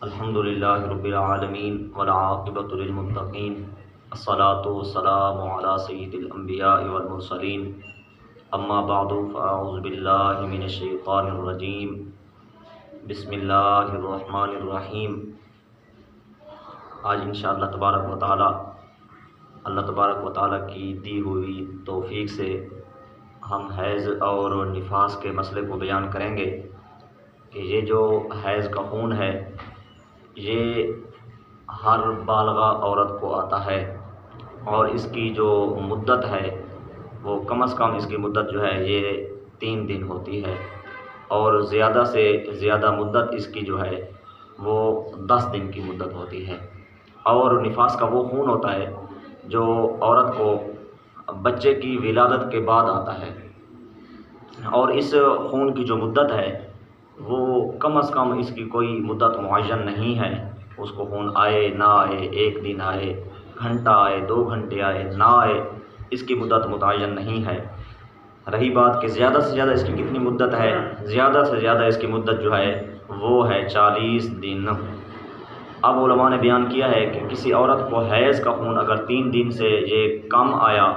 الحمدللہ رب العالمین والعاقبۃ للمتقین الصلاۃ والسلام علی سید الانبیاء والمرسلین اما بعد فاعوذ باللہ من الشیطان الرجیم بسم اللہ الرحمن الرحیم۔ آج انشاءاللہ تبارک و تعالی اللہ تبارک و تعالی کی دی ہوئی توفیق سے ہم حیض اور نفاس کے مسئلے کو بیان کریں گے کہ یہ جو حیض کا خون ہے یہ ہر بالغہ عورت کو آتا ہے، اور اس کی جو مدت ہے وہ کم از کم اس کی مدت جو ہے یہ 3 دن ہوتی ہے، اور زیادہ سے زیادہ مدت اس کی جو ہے وہ 10 دن کی مدت ہوتی ہے۔ اور نفاس کا وہ خون ہوتا ہے جو عورت کو بچے کی ولادت کے بعد آتا ہے، اور اس خون کی جو مدت ہے وہ کم از کم اس کی کوئی مدت معین نہیں ہے۔ اس کو خون آئے نہ آئے، 1 دن آئے، گھنٹہ آئے، 2 گھنٹے آئے، نہ آئے، اس کی مدت متعین نہیں ہے۔ رہی بات کہ زیادہ سے زیادہ اس کی کتنی مدت ہے، زیادہ سے زیادہ اس کی مدت جو ہے وہ ہے 40 دن۔ اب علماء نے بیان کیا ہے کہ کسی عورت کو حیض کا خون اگر 3 دن سے یہ کم آیا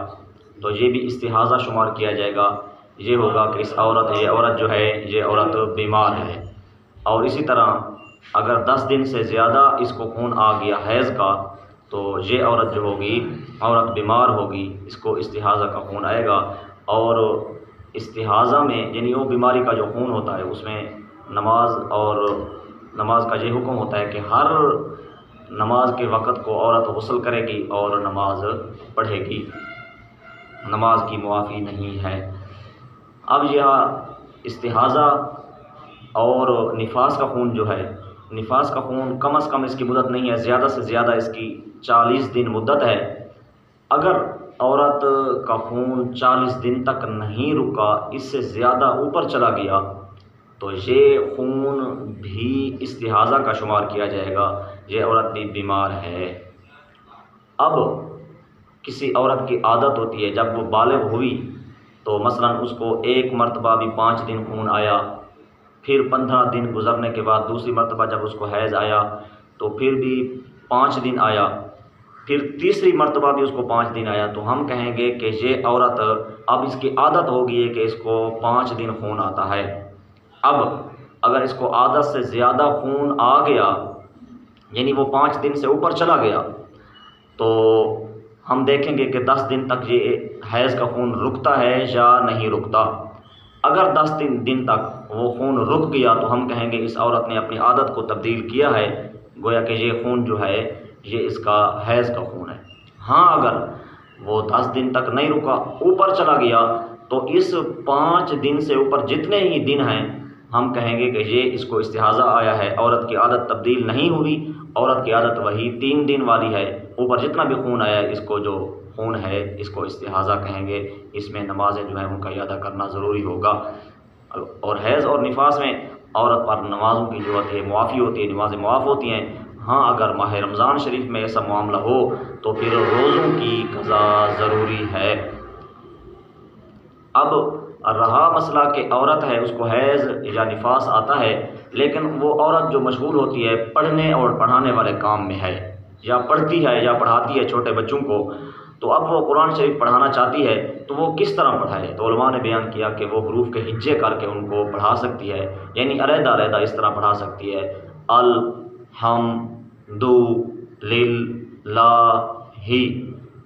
تو یہ بھی استحاضہ شمار کیا جائے گا۔ یہ ہوگا کہ یہ عورت جو ہے یہ عورت بیمار ہے۔ اور اسی طرح اگر 10 دن سے زیادہ اس کو خون آ گیا حیض کا تو یہ عورت جو ہوگی عورت بیمار ہوگی، اس کو استحاضہ کا خون آئے گا۔ اور استحاضہ میں یعنی وہ بیماری کا جو خون ہوتا ہے اس میں نماز کا یہ حکم ہوتا ہے کہ ہر نماز کے وقت کو عورت غسل کرے گی اور نماز پڑھے گی، نماز کی معافی نہیں ہے۔ اب یہاں استحاضہ اور نفاس کا خون جو ہے، نفاس کا خون کم از کم اس کی مدت نہیں ہے، زیادہ سے زیادہ اس کی 40 دن مدت ہے۔ اگر عورت کا خون 40 دن تک نہیں رکا، اس سے زیادہ اوپر چلا گیا تو یہ خون بھی استحاضہ کا شمار کیا جائے گا، یہ عورت بھی بیمار ہے۔ اب کسی عورت کی عادت ہوتی ہے جب وہ بالغ ہوئی تو مثلا اس کو ایک مرتبہ بھی 5 دن خون آیا، پھر 15 دن گزرنے کے بعد دوسری مرتبہ جب اس کو حیض آیا تو پھر بھی 5 دن آیا، پھر تیسری مرتبہ بھی اس کو 5 دن آیا، تو ہم کہیں گے کہ یہ عورت اب اس کی عادت ہو گئی ہے کہ اس کو 5 دن خون آتا ہے۔ اب اگر اس کو عادت سے زیادہ خون آ گیا یعنی وہ 5 دن سے اوپر چلا گیا تو ہم دیکھیں گے کہ 10 دن تک یہ حیض کا خون رکتا ہے یا نہیں رکتا۔ اگر 10 دن تک وہ خون رک گیا تو ہم کہیں گے اس عورت نے اپنی عادت کو تبدیل کیا ہے، گویا کہ یہ خون جو ہے یہ اس کا حیض کا خون ہے۔ ہاں اگر وہ 10 دن تک نہیں رکا، اوپر چلا گیا تو اس 5 دن سے اوپر جتنے ہی دن ہیں ہم کہیں گے کہ یہ اس کو استحاضہ آیا ہے، عورت کی عادت تبدیل نہیں ہوئی، عورت کی عادت وہی 3 دن والی ہے، اوپر جتنا بھی خون آیا اس کو جو خون ہے اس کو استحاضہ کہیں گے۔ اس میں نمازیں جو ہیں ان کا ادا کرنا ضروری ہوگا۔ اور حیض اور نفاس میں عورت پر نمازوں کی جو ہے معافی ہوتی ہے، نمازیں معاف ہوتی ہیں۔ ہاں اگر ماہ رمضان شریف میں ایسا معاملہ ہو تو پھر روزوں کی قضا ضروری ہے۔ اب رہا مسئلہ کہ عورت ہے اس کو حیض یا نفاس آتا ہے لیکن وہ عورت جو مشغول ہوتی ہے پڑھنے اور پڑھانے والے کام میں ہے، یا پڑھتی ہے یا پڑھاتی ہے چھوٹے بچوں کو، تو اب وہ قرآن شریف پڑھانا چاہتی ہے تو وہ کس طرح پڑھائے؟ تو علماء نے بیان کیا کہ وہ حروف کے ہجے کر کے ان کو پڑھا سکتی ہے، یعنی علیحدہ علیحدہ اس طرح پڑھا سکتی ہے، الحمد للہ،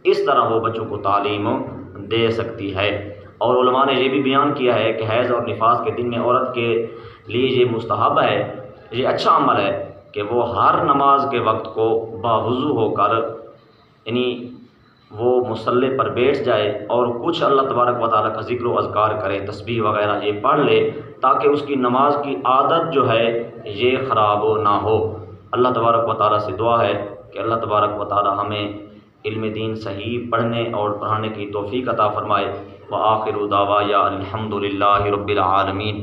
اس طرح وہ بچوں کو تعلیم دے سکتی ہے۔ اور علماء نے یہ بھی بیان کیا ہے کہ حیض اور نفاس کے دن میں عورت کے لیے یہ مستحب ہے، یہ اچھا عمل ہے کہ وہ ہر نماز کے وقت کو باوضو ہو کر یعنی وہ مصلی پر بیٹھ جائے اور کچھ اللہ تبارک و تعالیٰ کا ذکر و اذکار کرے، تسبیح وغیرہ یہ پڑھ لے، تاکہ اس کی نماز کی عادت جو ہے یہ خراب نہ ہو۔ اللہ تبارک و تعالیٰ سے دعا ہے کہ اللہ تبارک و تعالیٰ ہمیں علم دین صحیح پڑھنے اور پڑھانے کی توفیق عطا فرمائے۔ وآخر دعوایا الحمد للہ رب العالمین۔